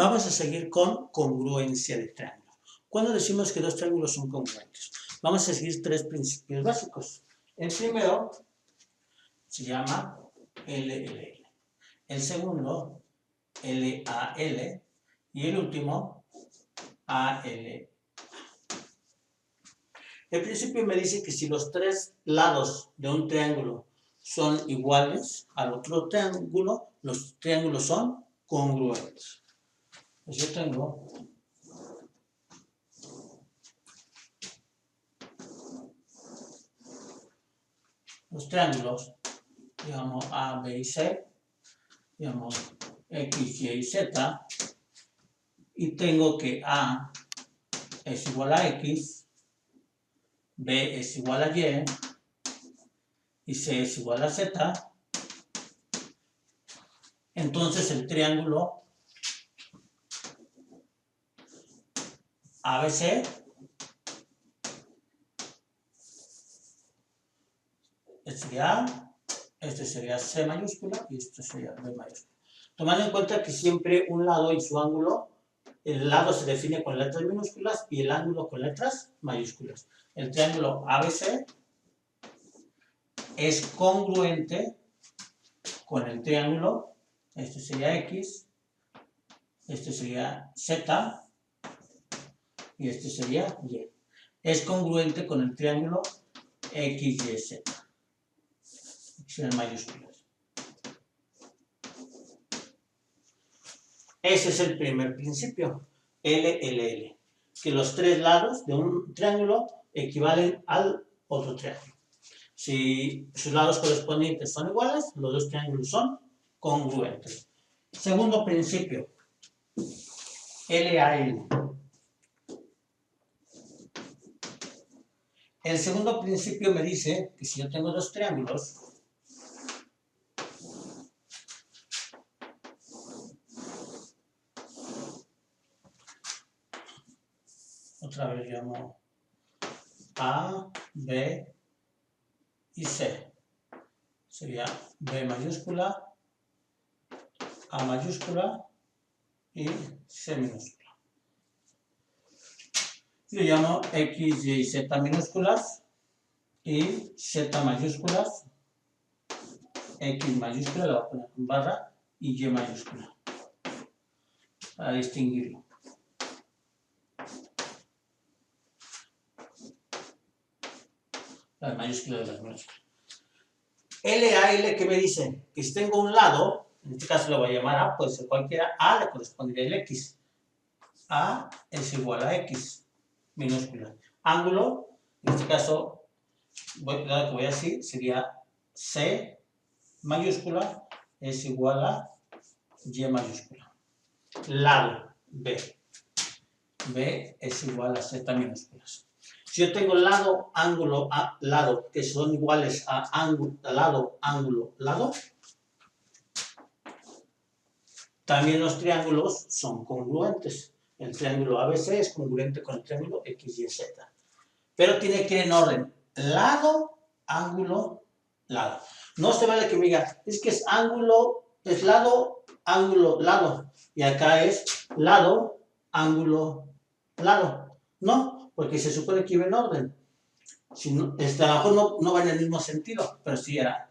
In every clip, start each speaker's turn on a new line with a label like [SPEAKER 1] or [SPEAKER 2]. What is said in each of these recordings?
[SPEAKER 1] Vamos a seguir con congruencia de triángulos. ¿Cuándo decimos que dos triángulos son congruentes? Vamos a seguir tres principios básicos. El primero se llama LLL. El segundo, LAL. Y el último, AL. El principio me dice que si los tres lados de un triángulo son iguales al otro triángulo, los triángulos son congruentes. Pues yo tengo los triángulos, digamos A, B y C, digamos X, Y y Z, y tengo que A es igual a X, B es igual a y C es igual a Z. Entonces el triángulo ABC este sería A, este sería C mayúscula y este sería B mayúscula. Tomando en cuenta que siempre un lado y su ángulo, el lado se define con letras minúsculas y el ángulo con letras mayúsculas. El triángulo ABC es congruente con el triángulo, este sería X, este sería Z y este sería Y. Es congruente con el triángulo XYZ. En mayúsculas. Ese es el primer principio, LLL, que los tres lados de un triángulo equivalen al otro triángulo. Si sus lados correspondientes son iguales, los dos triángulos son congruentes. Segundo principio, LAL. El segundo principio me dice que si yo tengo dos triángulos, otra vez llamo A, B y C. Sería B mayúscula, A mayúscula y C minúscula. Yo llamo X, Y y Z minúsculas y Z mayúsculas, X mayúscula, la voy a poner con barra, y Y mayúscula, para distinguirlo. Las mayúsculas de las minúsculas. LAL, ¿qué me dice? Que si tengo un lado, en este caso lo voy a llamar A, puede ser cualquiera, A le correspondería el X. A es igual a X, minúscula. Ángulo, en este caso, lo que voy a decir sería C mayúscula es igual a Y mayúscula. Lado, B. B es igual a Z minúsculas. Si yo tengo lado, ángulo, lado, que son iguales a ángulo, lado, ángulo, lado, también los triángulos son congruentes. El triángulo ABC es congruente con el triángulo XYZ. Pero tiene que ir en orden. Lado, ángulo, lado. No se vale que me diga, es que es ángulo, es lado, ángulo, lado. Y acá es lado, ángulo, lado. No, porque se supone que iba en orden. Si no, a lo mejor no va en el mismo sentido, pero si era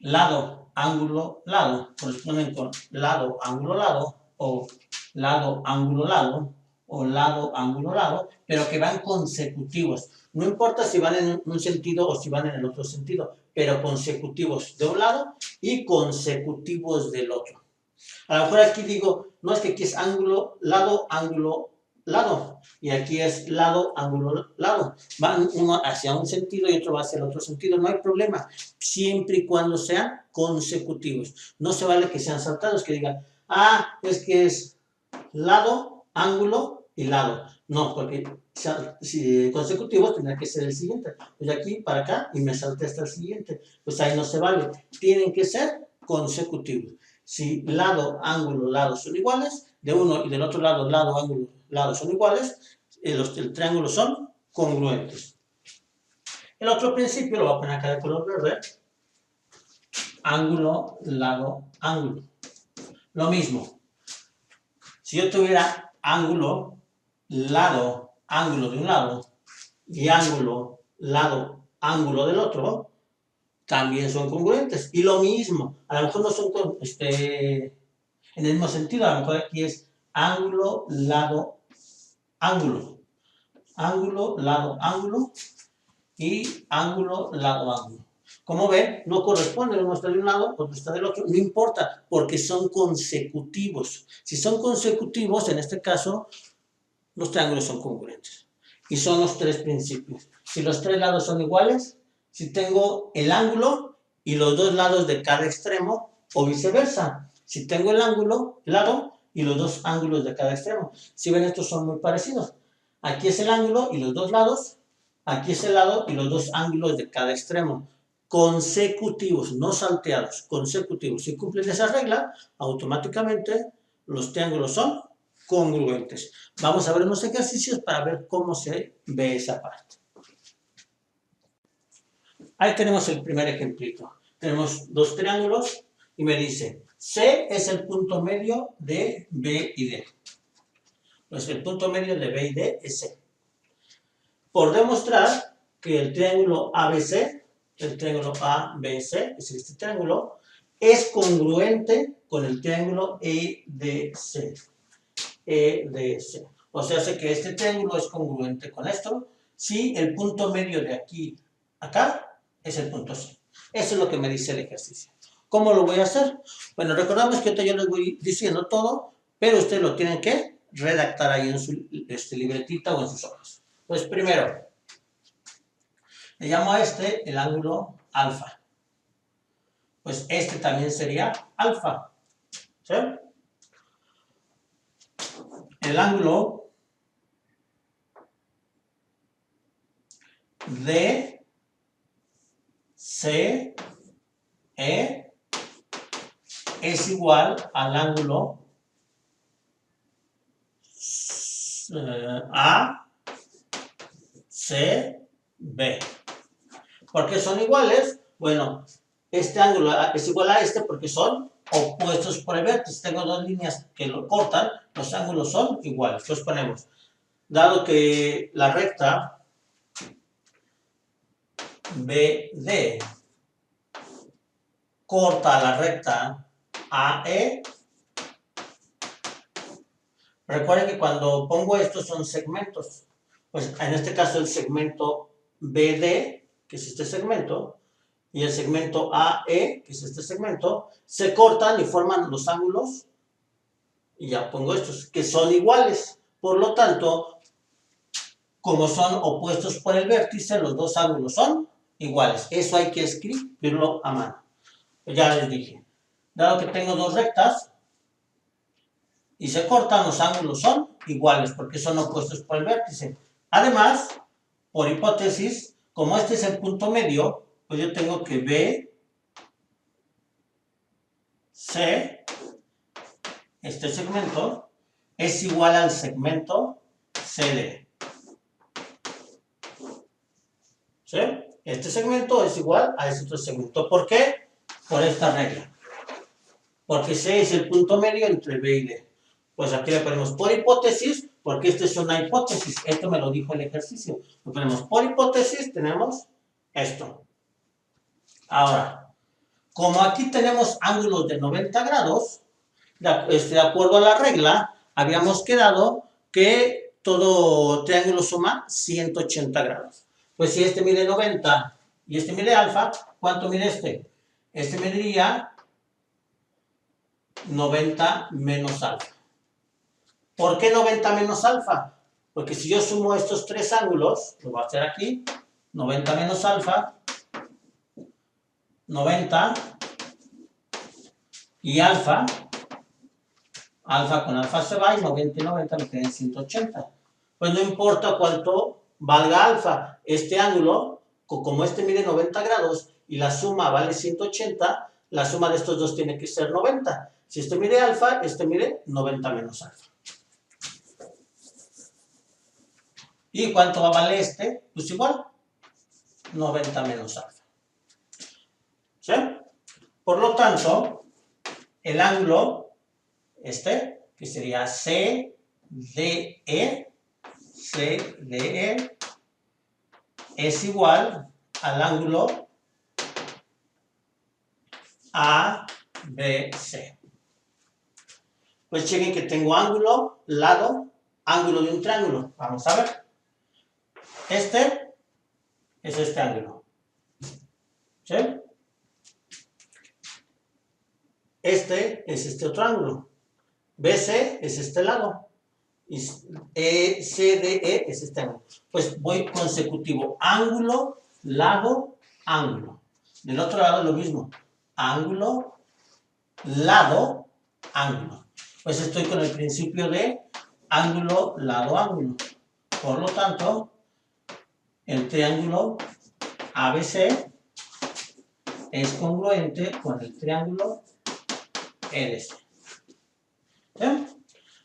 [SPEAKER 1] lado, ángulo, lado, corresponden con lado, ángulo, lado, o lado, ángulo, lado, o lado, ángulo, lado, pero que van consecutivos. No importa si van en un sentido o si van en el otro sentido, pero consecutivos de un lado y consecutivos del otro. A lo mejor aquí digo, no es que aquí es ángulo, lado, y aquí es lado, ángulo, lado. Van uno hacia un sentido y otro va hacia el otro sentido, no hay problema, siempre y cuando sean consecutivos. No se vale que sean saltados, que digan, es que es lado, ángulo y lado. No, porque si consecutivos tendrá que ser el siguiente. Pues de aquí para acá y me salté hasta el siguiente. Pues ahí no se vale. Tienen que ser consecutivos. Si lado, ángulo, lado son iguales, de uno y del otro lado, lado, ángulo, lado son iguales, el triángulo son congruentes. El otro principio lo voy a poner acá de color verde. Ángulo, lado, ángulo. Lo mismo. Si yo tuviera ángulo, lado, ángulo de un lado y ángulo, lado, ángulo del otro, también son congruentes. Y lo mismo, a lo mejor no son en el mismo sentido, a lo mejor aquí es ángulo, lado, ángulo. Ángulo, lado, ángulo y ángulo, lado, ángulo. Como ven, no corresponde, uno está de un lado, otro está del otro, no importa, porque son consecutivos. Si son consecutivos, en este caso, los triángulos son congruentes. Y son los tres principios. Si los tres lados son iguales, si tengo el ángulo y los dos lados de cada extremo, o viceversa. Si tengo el ángulo, lado, y los dos ángulos de cada extremo. Si ven, estos son muy parecidos. Aquí es el ángulo y los dos lados. Aquí es el lado y los dos ángulos de cada extremo. Consecutivos, no salteados, consecutivos. Si cumplen esa regla, automáticamente los triángulos son congruentes. Vamos a ver unos ejercicios para ver cómo se ve esa parte. Ahí tenemos el primer ejemplito. Tenemos dos triángulos y me dice, C es el punto medio de B y D. Pues el punto medio de B y D es C. Por demostrar que el triángulo ABC, el triángulo ABC, es este triángulo, es congruente con el triángulo EDC. EDC. O sea, hace que este triángulo es congruente con esto si el punto medio de aquí a acá es el punto C. Eso es lo que me dice el ejercicio. ¿Cómo lo voy a hacer? Bueno, recordamos que ahorita yo les voy diciendo todo, pero ustedes lo tienen que redactar ahí en su libretita o en sus hojas. Pues primero, le llamo a este el ángulo alfa. Pues este también sería alfa. ¿Sí? El ángulo D, C, E es igual al ángulo A, C, B. ¿Por qué son iguales? Bueno, este ángulo es igual a este porque son opuestos por el vértice. Tengo dos líneas que lo cortan, los ángulos son iguales. Entonces ponemos, dado que la recta BD corta la recta AE, recuerden que cuando pongo estos son segmentos. Pues en este caso el segmento BD, que es este segmento, y el segmento AE, que es este segmento, se cortan y forman los ángulos, y ya pongo estos, que son iguales. Por lo tanto, como son opuestos por el vértice, los dos ángulos son iguales. Eso hay que escribirlo a mano. Ya les dije, dado que tengo dos rectas y se cortan, los ángulos son iguales porque son opuestos por el vértice. Además, por hipótesis, como este es el punto medio, pues yo tengo que B, C, este segmento, es igual al segmento CD. ¿Sí? Este segmento es igual a este otro segmento. ¿Por qué? Por esta regla. Porque C es el punto medio entre B y D. Pues aquí le ponemos por hipótesis, porque esta es una hipótesis. Esto me lo dijo el ejercicio. Le ponemos por hipótesis, tenemos esto. Ahora, como aquí tenemos ángulos de 90 grados, de acuerdo a la regla, habíamos quedado que todo triángulo suma 180 grados. Pues si este mide 90 y este mide alfa, ¿cuánto mide este? Este mediría 90 menos alfa. ¿Por qué 90 menos alfa? Porque si yo sumo estos tres ángulos, lo voy a hacer aquí, 90 menos alfa, 90 y alfa con alfa se va y 90 y 90 me quedan 180. Pues no importa cuánto valga alfa, este ángulo, como este mide 90 grados y la suma vale 180, la suma de estos dos tiene que ser 90. Si este mide alfa, este mide 90 menos alfa. ¿Y cuánto va a valer este? Pues igual, 90 menos alfa. ¿Sí? Por lo tanto, el ángulo, este, que sería CDE es igual al ángulo ABC. Pues chequen que tengo ángulo, lado, ángulo de un triángulo. Vamos a ver. Este es este ángulo. ¿Sí? Este es este otro ángulo. BC es este lado. Y CDE es este ángulo. Pues voy consecutivo. Ángulo, lado, ángulo. Del otro lado lo mismo. Ángulo, lado, ángulo. Pues estoy con el principio de ángulo, lado, ángulo. Por lo tanto, el triángulo ABC es congruente con el triángulo EDC. ¿Sí?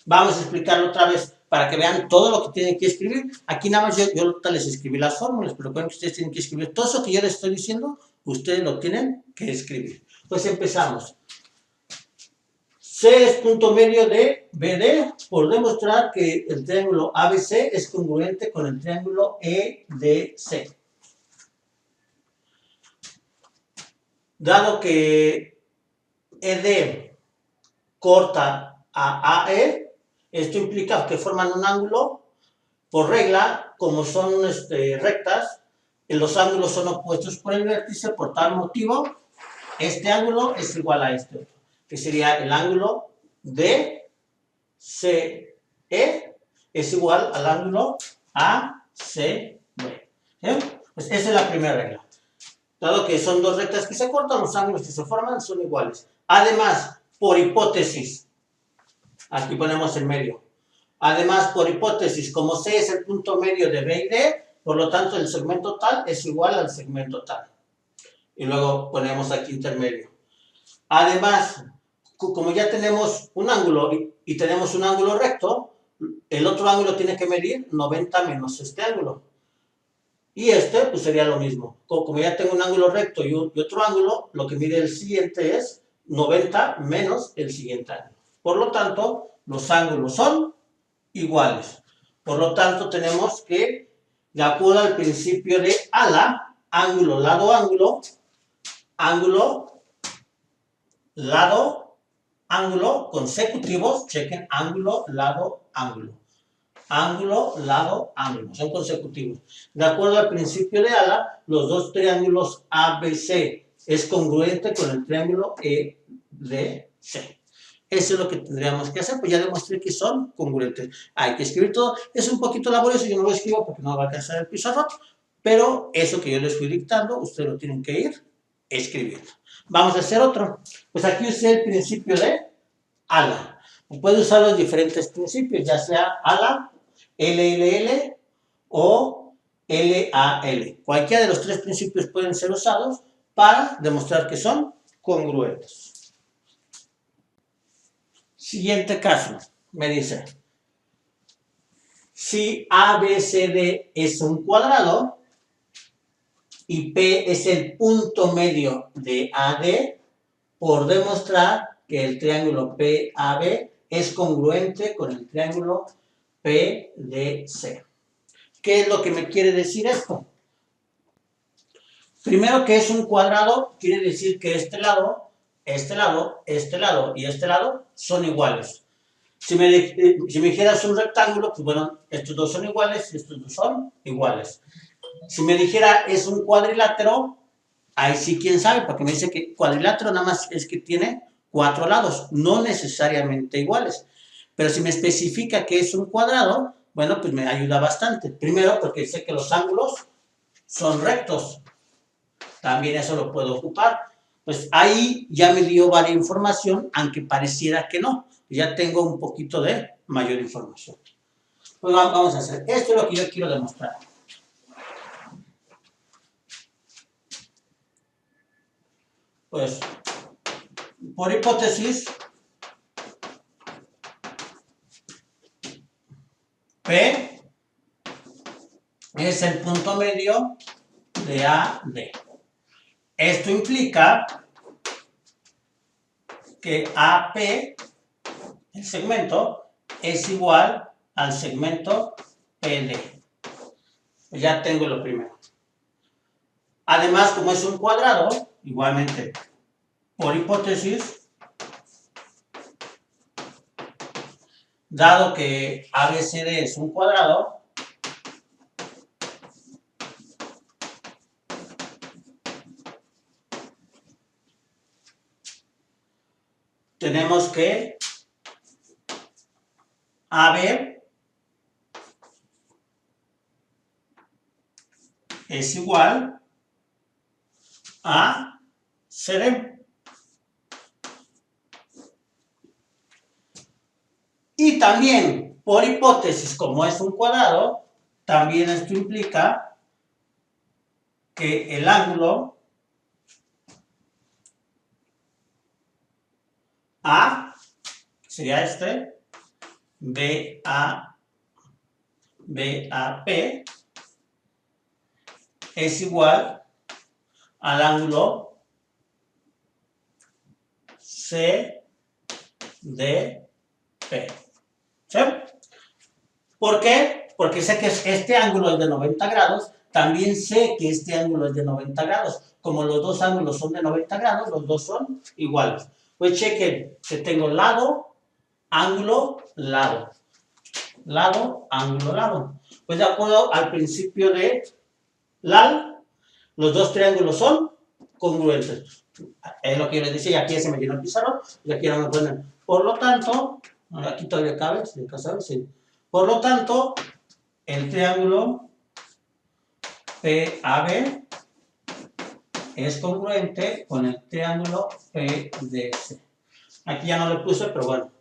[SPEAKER 1] Vamos a explicarlo otra vez para que vean todo lo que tienen que escribir. Aquí nada más yo les escribí las fórmulas, pero recuerden que ustedes tienen que escribir todo eso que yo les estoy diciendo, ustedes lo tienen que escribir. Pues empezamos. C es punto medio de BD por demostrar que el triángulo ABC es congruente con el triángulo EDC. Dado que ED corta a AE, esto implica que forman un ángulo. Por regla, como son rectas, los ángulos son opuestos por el vértice, por tal motivo, este ángulo es igual a este otro, que sería el ángulo DCE es igual al ángulo ACB. Pues esa es la primera regla. Dado que son dos rectas que se cortan, los ángulos que se forman son iguales. Además, por hipótesis, aquí ponemos el medio. Además, por hipótesis, como C es el punto medio de B y D, por lo tanto el segmento tal es igual al segmento tal. Y luego ponemos aquí intermedio. Además, como ya tenemos un ángulo y tenemos un ángulo recto, el otro ángulo tiene que medir 90 menos este ángulo. Y este, pues sería lo mismo. Como ya tengo un ángulo recto y otro ángulo, lo que mide el siguiente es 90 menos el siguiente ángulo. Por lo tanto, los ángulos son iguales. Por lo tanto, tenemos que, de acuerdo al principio de ala, ángulo, lado, ángulo, ángulo, lado, ángulo, consecutivos, chequen, ángulo, lado, ángulo. Ángulo, lado, ángulo, son consecutivos. De acuerdo al principio de ala, los dos triángulos ABC es congruente con el triángulo EDC. Eso es lo que tendríamos que hacer, pues ya demostré que son congruentes. Hay que escribir todo, es un poquito laborioso, yo no lo escribo porque no va a alcanzar el pizarrón, pero eso que yo les fui dictando, ustedes lo tienen que ir escribiendo. Vamos a hacer otro. Pues aquí usé el principio de ala. Puede usar los diferentes principios, ya sea ala, LLL o LAL. Cualquiera de los tres principios pueden ser usados para demostrar que son congruentes. Siguiente caso, me dice, si ABCD es un cuadrado y P es el punto medio de AD, por demostrar que el triángulo PAB es congruente con el triángulo PDC. ¿Qué es lo que me quiere decir esto? Primero, que es un cuadrado, quiere decir que este lado y este lado son iguales. Si me dijeras un rectángulo, pues bueno, estos dos son iguales y estos dos son iguales. Si me dijera es un cuadrilátero, ahí sí quién sabe, porque me dice que cuadrilátero nada más es que tiene 4 lados, no necesariamente iguales. Pero si me especifica que es un cuadrado, bueno, pues me ayuda bastante. Primero, porque sé que los ángulos son rectos. También eso lo puedo ocupar. Pues ahí ya me dio varias información, aunque pareciera que no. Ya tengo un poquito de mayor información. Pues vamos a hacer. Esto es lo que yo quiero demostrar. Pues, por hipótesis, P es el punto medio de AD. Esto implica que AP el segmento es igual al segmento PD. Ya tengo lo primero. Además, como es un cuadrado, igualmente, por hipótesis, dado que ABCD es un cuadrado, tenemos que AB es igual a CD. Y también, por hipótesis, como es un cuadrado, también esto implica que el ángulo A, sería este, BAP, es igual al ángulo CDP. ¿Sí? ¿Por qué? Porque sé que este ángulo es de 90 grados, también sé que este ángulo es de 90 grados. Como los dos ángulos son de 90 grados, los dos son iguales. Pues chequen que tengo lado, ángulo, lado. Lado, ángulo, lado. Pues de acuerdo al principio de LAL, los dos triángulos son congruentes. Es lo que yo les decía, y aquí ya se me llenó el pizarrón, y aquí no me ponen. Por lo tanto, aquí todavía cabe, si cabe, sí. Por lo tanto, el triángulo PAB es congruente con el triángulo PDC. Aquí ya no le puse, pero bueno.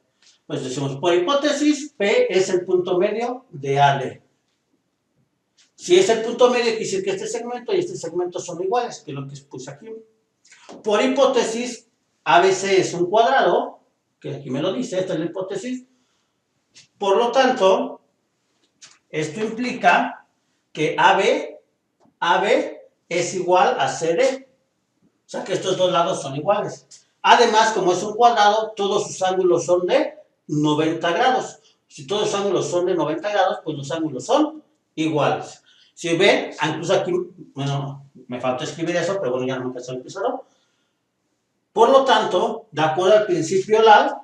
[SPEAKER 1] Pues decimos, por hipótesis, P es el punto medio de AD. Si es el punto medio, quiere decir que este segmento y este segmento son iguales, que es lo que puse aquí. Por hipótesis, ABC es un cuadrado, que aquí me lo dice, esta es la hipótesis. Por lo tanto, esto implica que AB es igual a CD. O sea que estos dos lados son iguales. Además, como es un cuadrado, todos sus ángulos son de 90 grados. Si todos los ángulos son de 90 grados, pues los ángulos son iguales. Si ven, incluso aquí, bueno, me falta escribir eso, pero bueno, ya no me pasó el pizarrón. Por lo tanto, de acuerdo al principio LAL,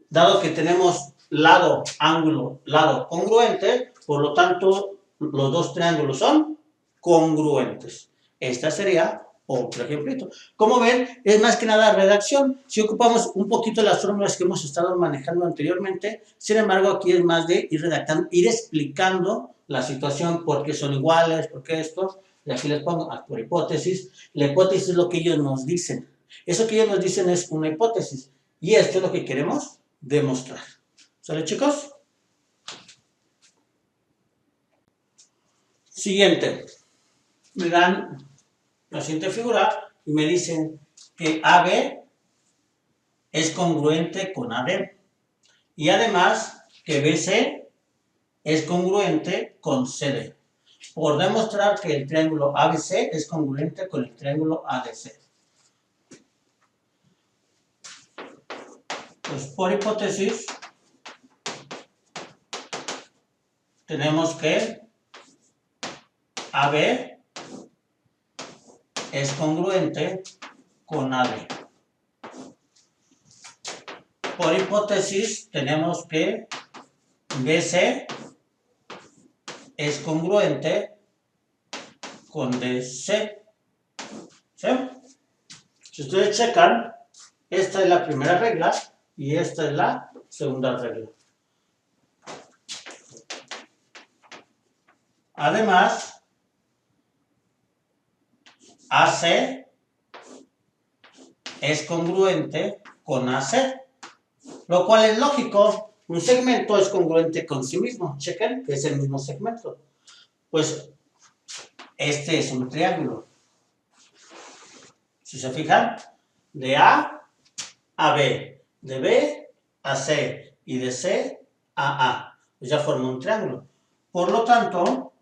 [SPEAKER 1] dado que tenemos lado, ángulo, lado congruente, por lo tanto, los dos triángulos son congruentes. Esta sería otro ejemplito. Como ven, es más que nada redacción. Si ocupamos un poquito las fórmulas que hemos estado manejando anteriormente, sin embargo, aquí es más de ir redactando, ir explicando la situación, por qué son iguales, por qué esto. Y aquí les pongo, por hipótesis. La hipótesis es lo que ellos nos dicen. Eso que ellos nos dicen es una hipótesis. Y esto es lo que queremos demostrar. ¿Sale, chicos? Siguiente. Me dan la siguiente figura y me dicen que AB es congruente con AD. Y además que BC es congruente con CD. Por demostrar que el triángulo ABC es congruente con el triángulo ADC. Pues por hipótesis, tenemos que AB es congruente con AD. Por hipótesis, tenemos que BC es congruente con DC. ¿Sí? Si ustedes checan, esta es la primera regla y esta es la segunda regla. Además, AC es congruente con AC, lo cual es lógico. Un segmento es congruente con sí mismo. Chequen que es el mismo segmento. Pues este es un triángulo. Si se fijan, de A a B, de B a C y de C a A. Pues ya forma un triángulo. Por lo tanto,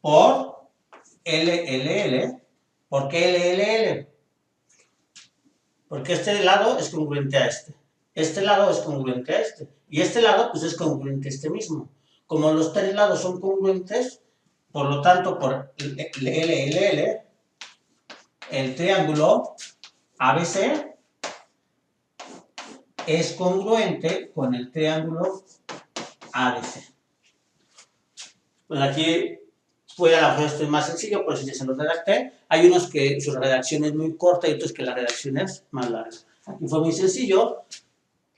[SPEAKER 1] por LLL, ¿por qué LLL? porque este lado es congruente a este lado es congruente a y este lado pues es congruente a este mismo. Como los tres lados son congruentes, por lo tanto, por L, el triángulo ABC es congruente con el triángulo ADC. Pues aquí voy a la esto es más sencillo, por eso ya se los redacté. Hay unos que su redacción es muy corta y otros que la redacción es más larga. Aquí fue muy sencillo.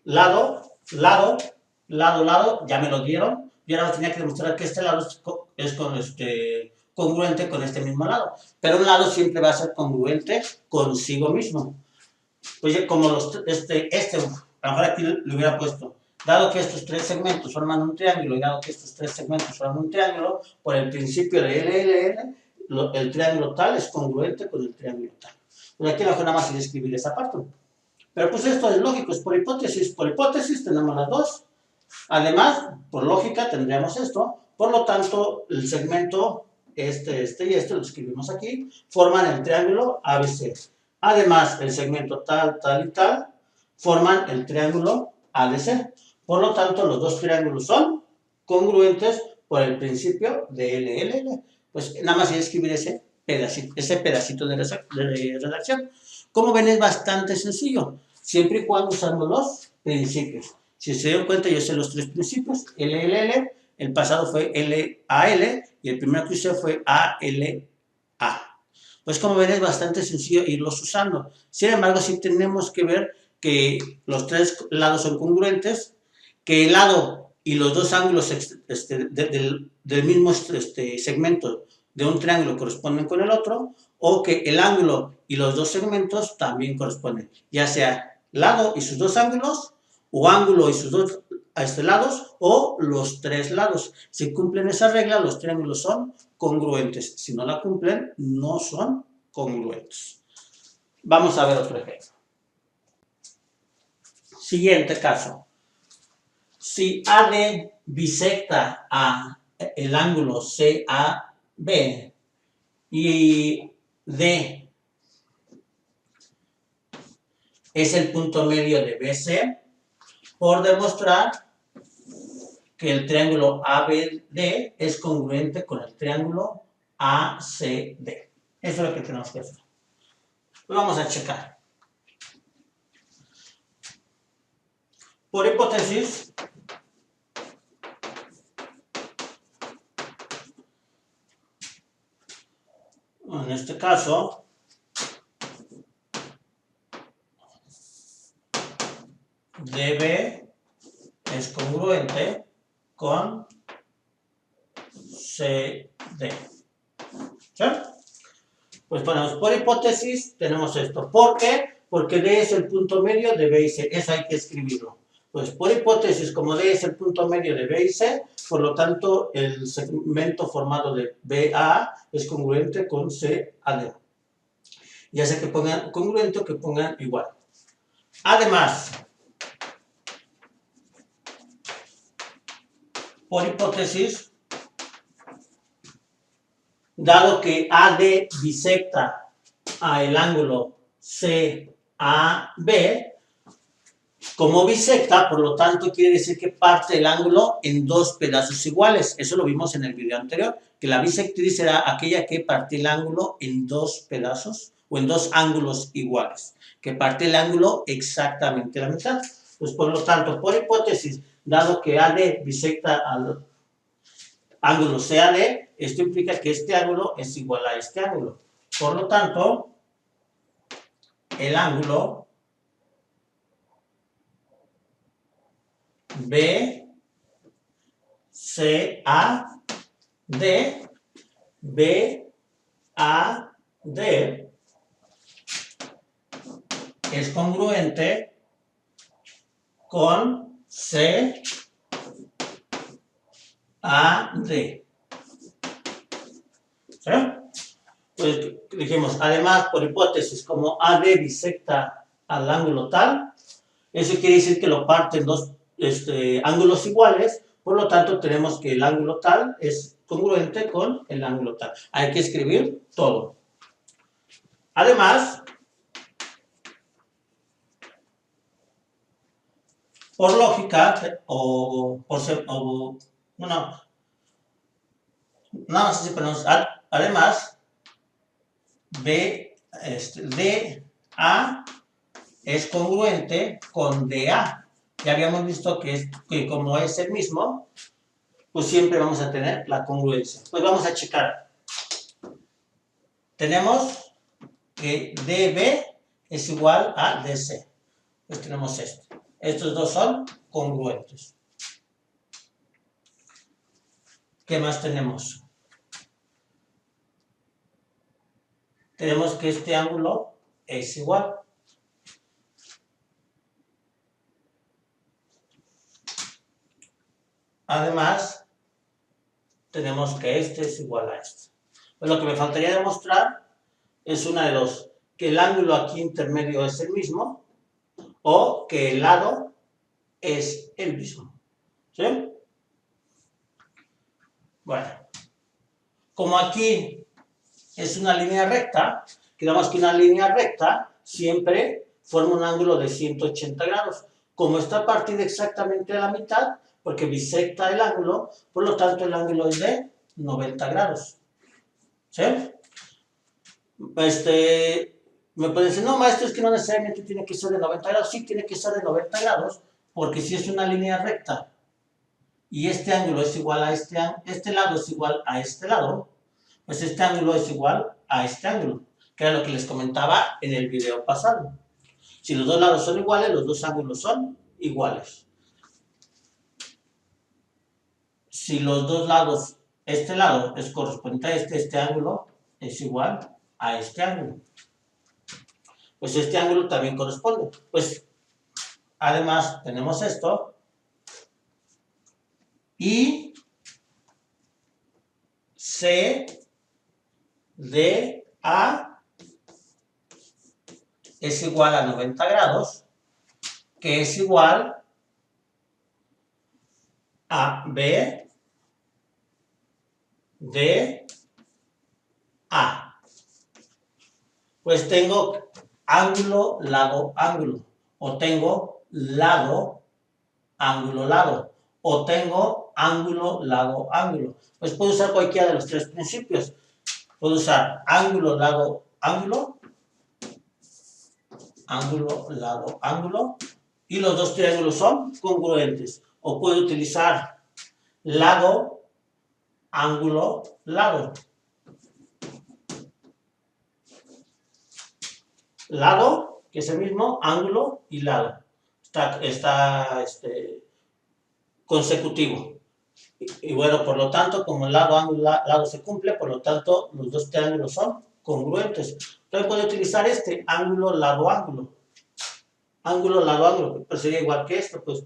[SPEAKER 1] Lado, lado, lado, lado, ya me lo dieron. Yo ahora tenía que demostrar que este lado es congruente con este mismo lado. Pero un lado siempre va a ser congruente consigo mismo. Pues como a lo mejor aquí le hubiera puesto, dado que estos tres segmentos forman un triángulo y dado que estos tres segmentos forman un triángulo, por el principio de LLL, el triángulo tal es congruente con el triángulo tal. Pues aquí a lo mejor nada más es escribir esa parte. Pero pues esto es lógico, es por hipótesis tenemos las dos. Además, por lógica tendríamos esto, por lo tanto, el segmento este y este, lo escribimos aquí, forman el triángulo ABC. Además, el segmento tal, tal y tal, forman el triángulo ADC. Por lo tanto, los dos triángulos son congruentes por el principio de LLL. Pues nada más hay que escribir ese pedacito de redacción. Como ven, es bastante sencillo, siempre y cuando usamos los principios. Si se dieron cuenta, yo sé los tres principios, LLL, el pasado fue LAL y el primero que usé fue ALA. Pues como ven, es bastante sencillo irlos usando. Sin embargo, sí tenemos que ver que los tres lados son congruentes, que el lado y los dos ángulos del mismo segmento de un triángulo corresponden con el otro, o que el ángulo y los dos segmentos también corresponden, ya sea lado y sus dos ángulos, o ángulo y sus dos lados, o los tres lados. Si cumplen esa regla, los triángulos son congruentes. Si no la cumplen, no son congruentes. Vamos a ver otro ejemplo. Siguiente caso. Si AD bisecta a el ángulo CAB y D es el punto medio de BC, por demostrar que el triángulo ABD es congruente con el triángulo ACD. Eso es lo que tenemos que hacer. Lo vamos a checar. Por hipótesis, en este caso, DB es congruente con CD. ¿Sí? Pues ponemos por hipótesis, tenemos esto. ¿Por qué? Porque D es el punto medio de B y C. Eso hay que escribirlo. Pues por hipótesis, como D es el punto medio de B y C, por lo tanto, el segmento formado de BA es congruente con CAD. Ya sea que pongan congruente o que pongan igual. Además, por hipótesis, dado que AD bisecta a el ángulo CAB, como bisecta, por lo tanto, quiere decir que parte el ángulo en dos pedazos iguales. Eso lo vimos en el video anterior, que la bisectriz será aquella que parte el ángulo en dos pedazos o en dos ángulos iguales, que parte el ángulo exactamente a la mitad. Pues, por lo tanto, por hipótesis, dado que AD bisecta al ángulo CAD, esto implica que este ángulo es igual a este ángulo. Por lo tanto, el ángulo BCAD es congruente con CAD. ¿Sí? Pues dijimos, además, por hipótesis, como AD bisecta al ángulo tal, eso quiere decir que lo parten dos ángulos iguales, por lo tanto tenemos que el ángulo tal es congruente con el ángulo tal. Hay que escribir todo. Además, por lógica, o por ser, o, bueno, nada más así ponemos, además, DA es congruente con DA. Ya habíamos visto que como es el mismo, pues siempre vamos a tener la congruencia. Pues vamos a checar. Tenemos que DB es igual a DC. Pues tenemos esto. Estos dos son congruentes. ¿Qué más tenemos? Tenemos que este ángulo es igual. Además, tenemos que este es igual a este. Pues lo que me faltaría demostrar es una de dos. Que el ángulo aquí intermedio es el mismo o que el lado es el mismo. ¿Sí? Bueno, como aquí es una línea recta, quedamos que una línea recta siempre forma un ángulo de 180 grados. Como está partida exactamente a la mitad, porque bisecta el ángulo, por lo tanto el ángulo es de 90 grados. ¿Sí? Me pueden decir, no, maestro, es que no necesariamente tiene que ser de 90 grados. Sí, tiene que ser de 90 grados, porque si es una línea recta y este ángulo es igual a este lado es igual a este lado, pues este ángulo es igual a este ángulo, que era lo que les comentaba en el video pasado. Si los dos lados son iguales, los dos ángulos son iguales. Si los dos lados, este lado es correspondiente a este ángulo es igual a este ángulo. Pues este ángulo también corresponde. Pues además tenemos esto y CDA es igual a 90 grados, que es igual a B de A. Pues tengo ángulo, lado, ángulo. O tengo lado, ángulo, lado. O tengo ángulo, lado, ángulo. Pues puedo usar cualquiera de los tres principios. Puedo usar ángulo, lado, ángulo. Ángulo, lado, ángulo. Y los dos triángulos son congruentes. O puedo utilizar lado, ángulo, lado. Lado, que es el mismo, ángulo y lado. Está consecutivo. Y bueno, por lo tanto, como el lado, ángulo, lado se cumple, por lo tanto, los dos triángulos son congruentes. Entonces puedo utilizar este ángulo, lado, ángulo. Ángulo, lado, ángulo, pero sería igual que esto, pues.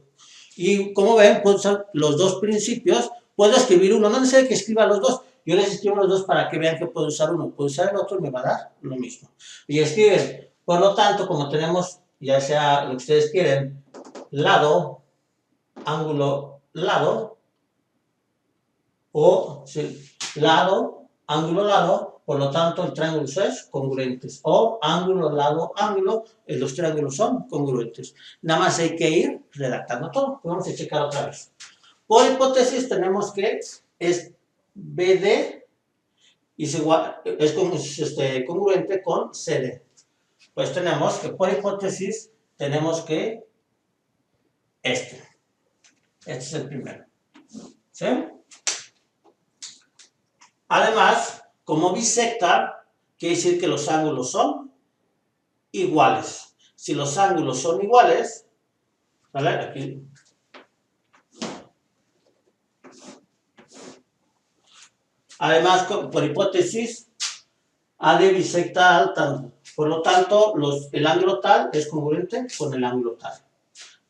[SPEAKER 1] Y como ven, puedo usar los dos principios. Puedo escribir uno, no necesito que escriba los dos. Yo les escribo los dos para que vean que puedo usar uno. Puedo usar el otro y me va a dar lo mismo. Y escriben, por lo tanto, como tenemos, ya sea lo que ustedes quieren, lado, ángulo, lado, o sí, lado, ángulo, lado, por lo tanto el triángulo es congruentes. O ángulo, lado, ángulo, los triángulos son congruentes. Nada más hay que ir redactando todo. Vamos a checar otra vez. Por hipótesis tenemos que es BD es congruente con CD. Pues tenemos que por hipótesis tenemos que este es el primero. ¿Sí? Además, como bisecta, quiere decir que los ángulos son iguales. Si los ángulos son iguales, ¿vale? Aquí. Además, por hipótesis, AD bisecta al tanto. Por lo tanto, el ángulo tal es congruente con el ángulo tal.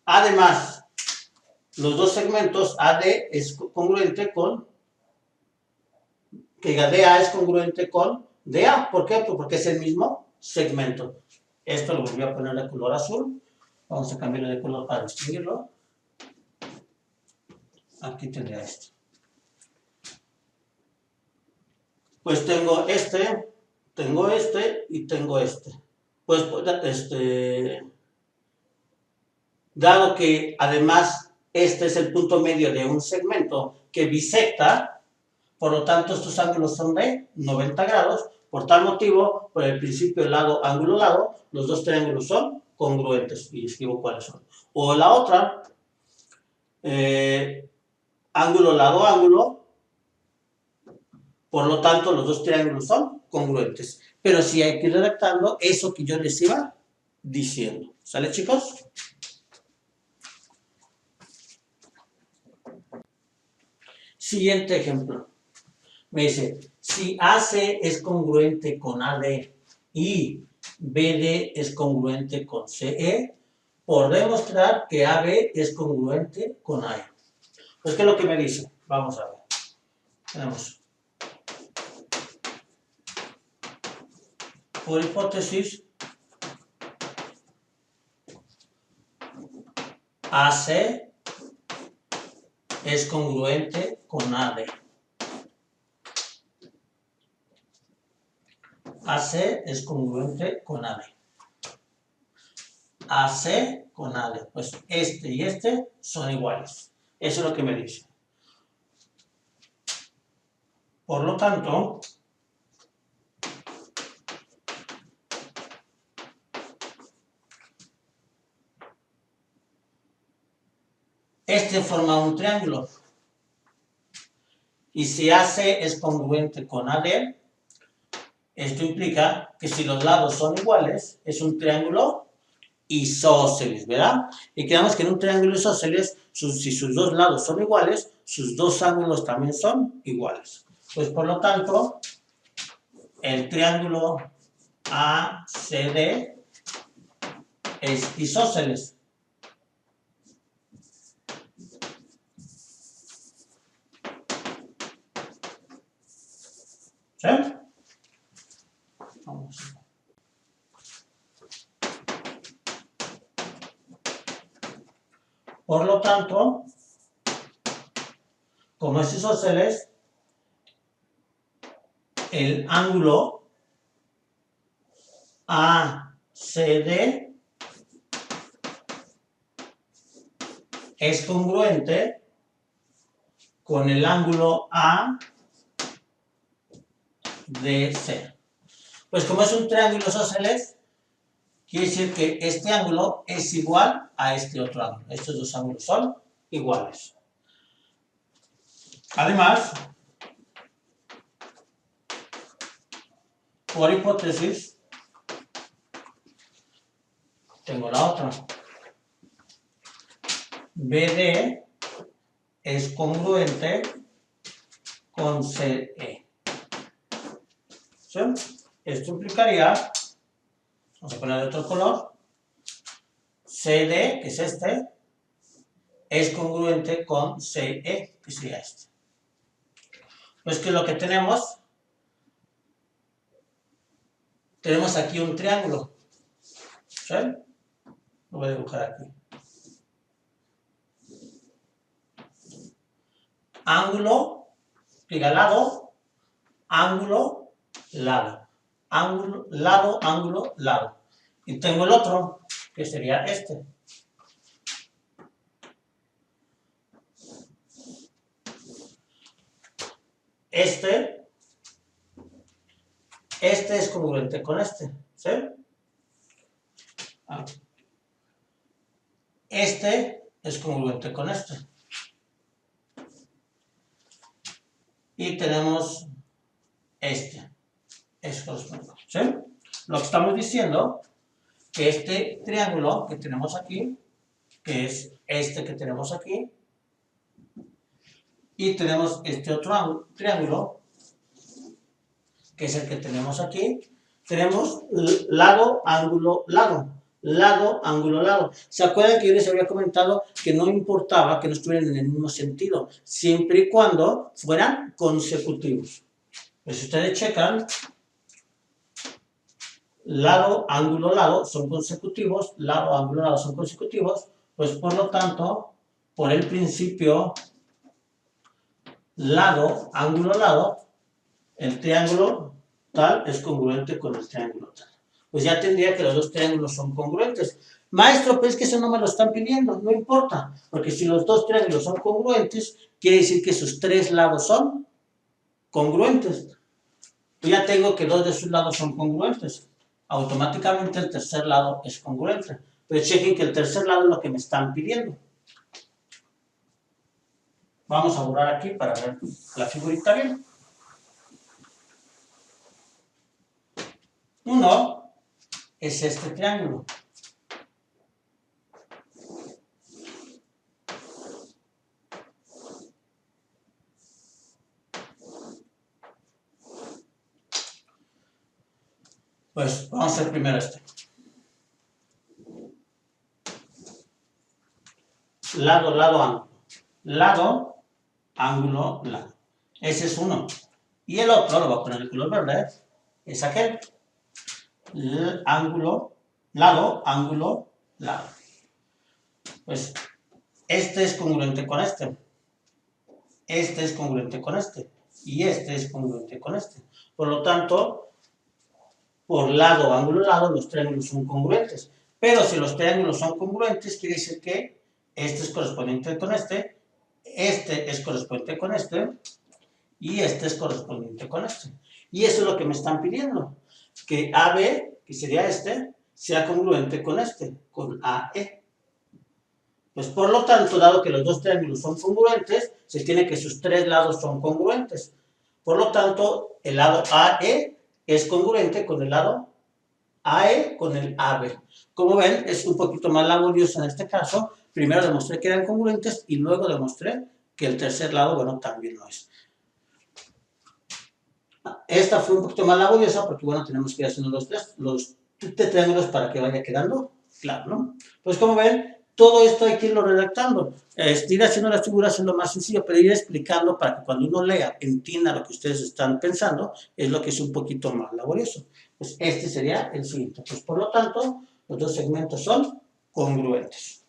[SPEAKER 1] Además, los dos segmentos AD es congruente con que DA es congruente con DA. ¿Por qué? Pues porque es el mismo segmento. Esto lo volví a poner de color azul. Vamos a cambiarlo de color para distinguirlo. Aquí tendría esto. Pues tengo este y tengo este. Pues dado que además este es el punto medio de un segmento que bisecta, por lo tanto estos ángulos son de 90 grados, por tal motivo, por el principio lado, ángulo, lado, los dos triángulos son congruentes, y escribo cuáles son. O la otra, ángulo, lado, ángulo, por lo tanto los dos triángulos son congruentes. Pero sí hay que ir redactando eso que yo les iba diciendo. ¿Sale, chicos? Siguiente ejemplo. Me dice, si AC es congruente con AD y BD es congruente con CE, por demostrar que AB es congruente con AE. Pues, ¿qué es lo que me dice? Vamos a ver. Tenemos, por hipótesis, AC es congruente con AD. AC es congruente con AD. AC con AD. Pues este y este son iguales. Eso es lo que me dice. Por lo tanto, este forma un triángulo. Y si AC es congruente con AD, esto implica que si los lados son iguales, es un triángulo isósceles, ¿verdad? Y quedamos que en un triángulo isósceles, si sus dos lados son iguales, sus dos ángulos también son iguales. Pues por lo tanto, el triángulo ACD es isósceles. ¿Sí? Vamos. Por lo tanto, como es isósceles, el ángulo ACD es congruente con el ángulo ADC. Pues como es un triángulo isósceles, quiere decir que este ángulo es igual a este otro ángulo. Estos dos ángulos son iguales. Además, por hipótesis, tengo la otra. BD es congruente con CE. ¿Sí? Esto implicaría, vamos a poner de otro color, CD, que es este, es congruente con CE, que sería este. Pues que lo que tenemos, tenemos aquí un triángulo. ¿Sí? Lo voy a dibujar aquí. Ángulo, diga lado, ángulo, lado. Ángulo, lado, ángulo, lado. Y tengo el otro, que sería este. Este es congruente con este, ¿sí? Este es congruente con este. Y tenemos este. Es correspondiente, ¿sí? Lo que estamos diciendo, que este triángulo que tenemos aquí, que es este que tenemos aquí, y tenemos este otro triángulo, que es el que tenemos aquí, tenemos lado, ángulo, lado. Lado, ángulo, lado. ¿Se acuerdan que yo les había comentado que no importaba que no estuvieran en el mismo sentido, siempre y cuando fueran consecutivos? Pues si ustedes checan, lado, ángulo, lado son consecutivos, lado, ángulo, lado son consecutivos, pues por lo tanto, por el principio lado, ángulo, lado, el triángulo tal es congruente con el triángulo tal. Pues ya tendría que los dos triángulos son congruentes. Maestro, pero es que eso no me lo están pidiendo. No importa, porque si los dos triángulos son congruentes, quiere decir que sus tres lados son congruentes. Yo ya tengo que dos de sus lados son congruentes. Automáticamente el tercer lado es congruente. Pero chequen que el tercer lado es lo que me están pidiendo. Vamos a borrar aquí para ver la figurita bien. 1 es este triángulo. Pues vamos a hacer primero este. Lado, lado, ángulo. Lado, ángulo, lado. Ese es uno. Y el otro, lo voy a poner el color verde, es aquel. Ángulo, lado, ángulo, lado. Pues este es congruente con este. Este es congruente con este. Y este es congruente con este. Por lo tanto, por lado, ángulo, lado, los triángulos son congruentes. Pero si los triángulos son congruentes, quiere decir que este es correspondiente con este es correspondiente con este, y este es correspondiente con este. Y eso es lo que me están pidiendo, que AB, que sería este, sea congruente con este, con AE. Pues por lo tanto, dado que los dos triángulos son congruentes, se tiene que sus tres lados son congruentes. Por lo tanto, el lado AE es congruente con el lado AE con el AB. Como ven, es un poquito más laborioso en este caso. Primero demostré que eran congruentes y luego demostré que el tercer lado, bueno, también lo es. Esta fue un poquito más laboriosa porque, bueno, tenemos que ir haciendo los triángulos para que vaya quedando claro, ¿no? Pues como ven, todo esto hay que irlo redactando. Ir haciendo las figuras es lo más sencillo, pero ir explicando para que cuando uno lea, entienda lo que ustedes están pensando, es lo que es un poquito más laborioso. Pues este sería el siguiente. Pues por lo tanto, los dos segmentos son congruentes.